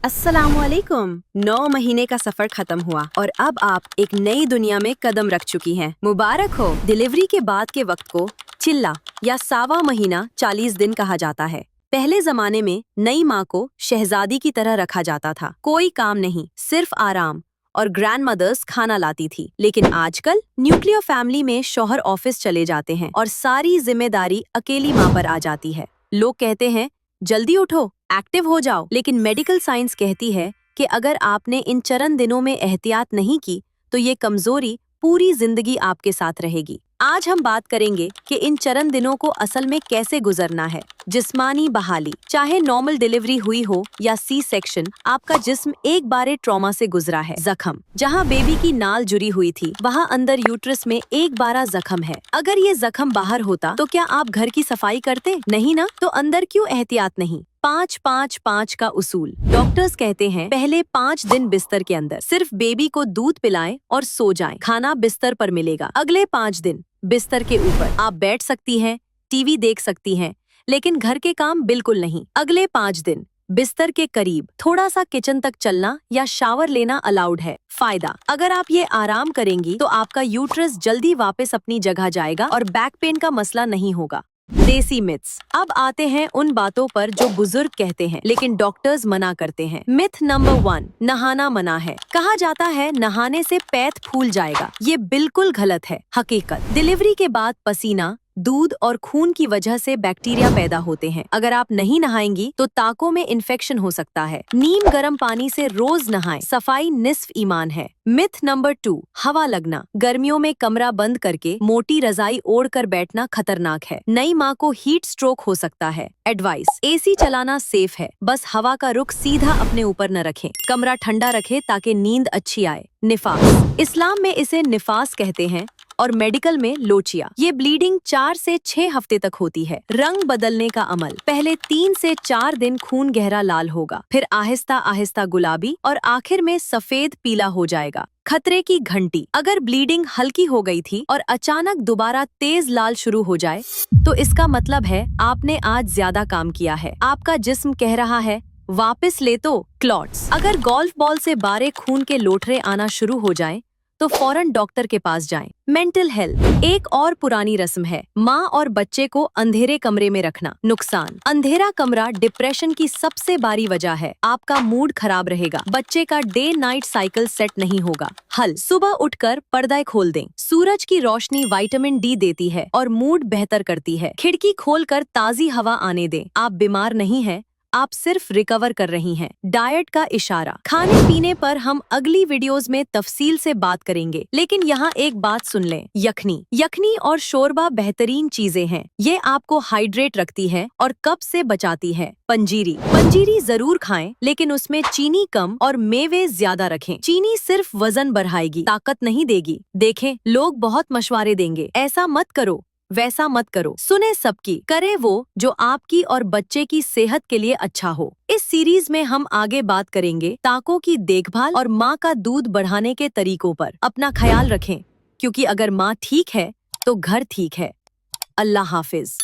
अस्सलामुअलैकुम। 9 महीने का सफर खत्म हुआ और अब आप एक नई दुनिया में कदम रख चुकी हैं। मुबारक हो। डिलीवरी के बाद के वक्त को चिल्ला या सावा महीना 40 दिन कहा जाता है। पहले जमाने में नई माँ को शहजादी की तरह रखा जाता था। कोई काम नहीं, सिर्फ आराम, और ग्रैंड मदर्स खाना लाती थी। लेकिन आजकल न्यूक्लियर फैमिली में शौहर ऑफिस चले जाते हैं और सारी जिम्मेदारी अकेली माँ पर आ जाती है। लोग कहते हैं जल्दी उठो, एक्टिव हो जाओ, लेकिन मेडिकल साइंस कहती है कि अगर आपने इन चरम दिनों में एहतियात नहीं की तो ये कमजोरी पूरी जिंदगी आपके साथ रहेगी। आज हम बात करेंगे कि इन चरम दिनों को असल में कैसे गुजरना है। जिस्मानी बहाली। चाहे नॉर्मल डिलीवरी हुई हो या सी सेक्शन, आपका जिस्म एक बार ट्रॉमा से गुजरा है। जख्म। जहां बेबी की नाल जुड़ी हुई थी वहां अंदर यूट्रस में एक बार जख्म है। अगर ये जख्म बाहर होता तो क्या आप घर की सफाई करते? नहीं ना। तो अंदर क्यों एहतियात नहीं? 5-5-5 का उसूल। डॉक्टर्स कहते हैं पहले 5 दिन बिस्तर के अंदर सिर्फ बेबी को दूध पिलाएं और सो जाएं। खाना बिस्तर पर मिलेगा। अगले 5 दिन बिस्तर के ऊपर आप बैठ सकती हैं, टीवी देख सकती हैं, लेकिन घर के काम बिल्कुल नहीं। अगले 5 दिन बिस्तर के करीब थोड़ा सा किचन तक चलना या शावर लेना अलाउड है। फायदा। अगर आप ये आराम करेंगी तो आपका यूट्रस जल्दी वापस अपनी जगह जाएगा और बैक पेन का मसला नहीं होगा। देसी मिथ्स। अब आते हैं उन बातों पर जो बुजुर्ग कहते हैं लेकिन डॉक्टर्स मना करते हैं। मिथ नंबर 1, नहाना मना है। कहा जाता है नहाने से पेट फूल जाएगा। ये बिल्कुल गलत है। हकीकत। डिलीवरी के बाद पसीना, दूध और खून की वजह से बैक्टीरिया पैदा होते हैं। अगर आप नहीं नहाएंगी तो ताकों में इन्फेक्शन हो सकता है। नीम गर्म पानी से रोज नहाएं। सफाई निस्फ ईमान है। मिथ नंबर 2, हवा लगना। गर्मियों में कमरा बंद करके मोटी रजाई ओढ़कर बैठना खतरनाक है। नई माँ को हीट स्ट्रोक हो सकता है। एडवाइस। एसी चलाना सेफ है, बस हवा का रुख सीधा अपने ऊपर न रखें। कमरा ठंडा रखें ताकि नींद अच्छी आए। निफास। इस्लाम में इसे निफास कहते हैं और मेडिकल में लोचिया। ये ब्लीडिंग 4 से 6 हफ्ते तक होती है। रंग बदलने का अमल। पहले 3 से 4 दिन खून गहरा लाल होगा, फिर आहिस्ता आहिस्ता गुलाबी और आखिर में सफेद पीला हो जाएगा। खतरे की घंटी। अगर ब्लीडिंग हल्की हो गई थी और अचानक दोबारा तेज लाल शुरू हो जाए तो इसका मतलब है आपने आज ज्यादा काम किया है। आपका जिस्म कह रहा है वापस ले। तो क्लॉट्स। अगर गोल्फ बॉल से बारे खून के लोटरे आना शुरू हो जाएं तो फौरन डॉक्टर के पास जाएं। Mental health. एक और पुरानी रस्म है, माँ और बच्चे को अंधेरे कमरे में रखना। नुकसान। अंधेरा कमरा डिप्रेशन की सबसे बड़ी वजह है। आपका मूड खराब रहेगा, बच्चे का डे नाइट साइकिल सेट नहीं होगा। हल। सुबह उठकर पर्दा खोल दें। सूरज की रोशनी विटामिन डी देती है और मूड बेहतर करती है। खिड़की खोलकर ताजी हवा आने दें। आप बीमार नहीं हैं, आप सिर्फ रिकवर कर रही हैं। डाइट का इशारा। खाने पीने पर हम अगली वीडियोस में तफसील से बात करेंगे, लेकिन यहाँ एक बात सुन लें। यखनी और शोरबा बेहतरीन चीजें हैं। ये आपको हाइड्रेट रखती है और कब्ज से बचाती है। पंजीरी जरूर खाएं, लेकिन उसमें चीनी कम और मेवे ज्यादा रखें। चीनी सिर्फ वजन बढ़ाएगी, ताकत नहीं देगी। देखें, लोग बहुत मशवरे देंगे, ऐसा मत करो, वैसा मत करो। सुने सबकी, करे वो जो आपकी और बच्चे की सेहत के लिए अच्छा हो। इस सीरीज में हम आगे बात करेंगे ताकों की देखभाल और माँ का दूध बढ़ाने के तरीकों पर। अपना ख्याल रखें, क्योंकि अगर माँ ठीक है तो घर ठीक है। अल्लाह हाफिज।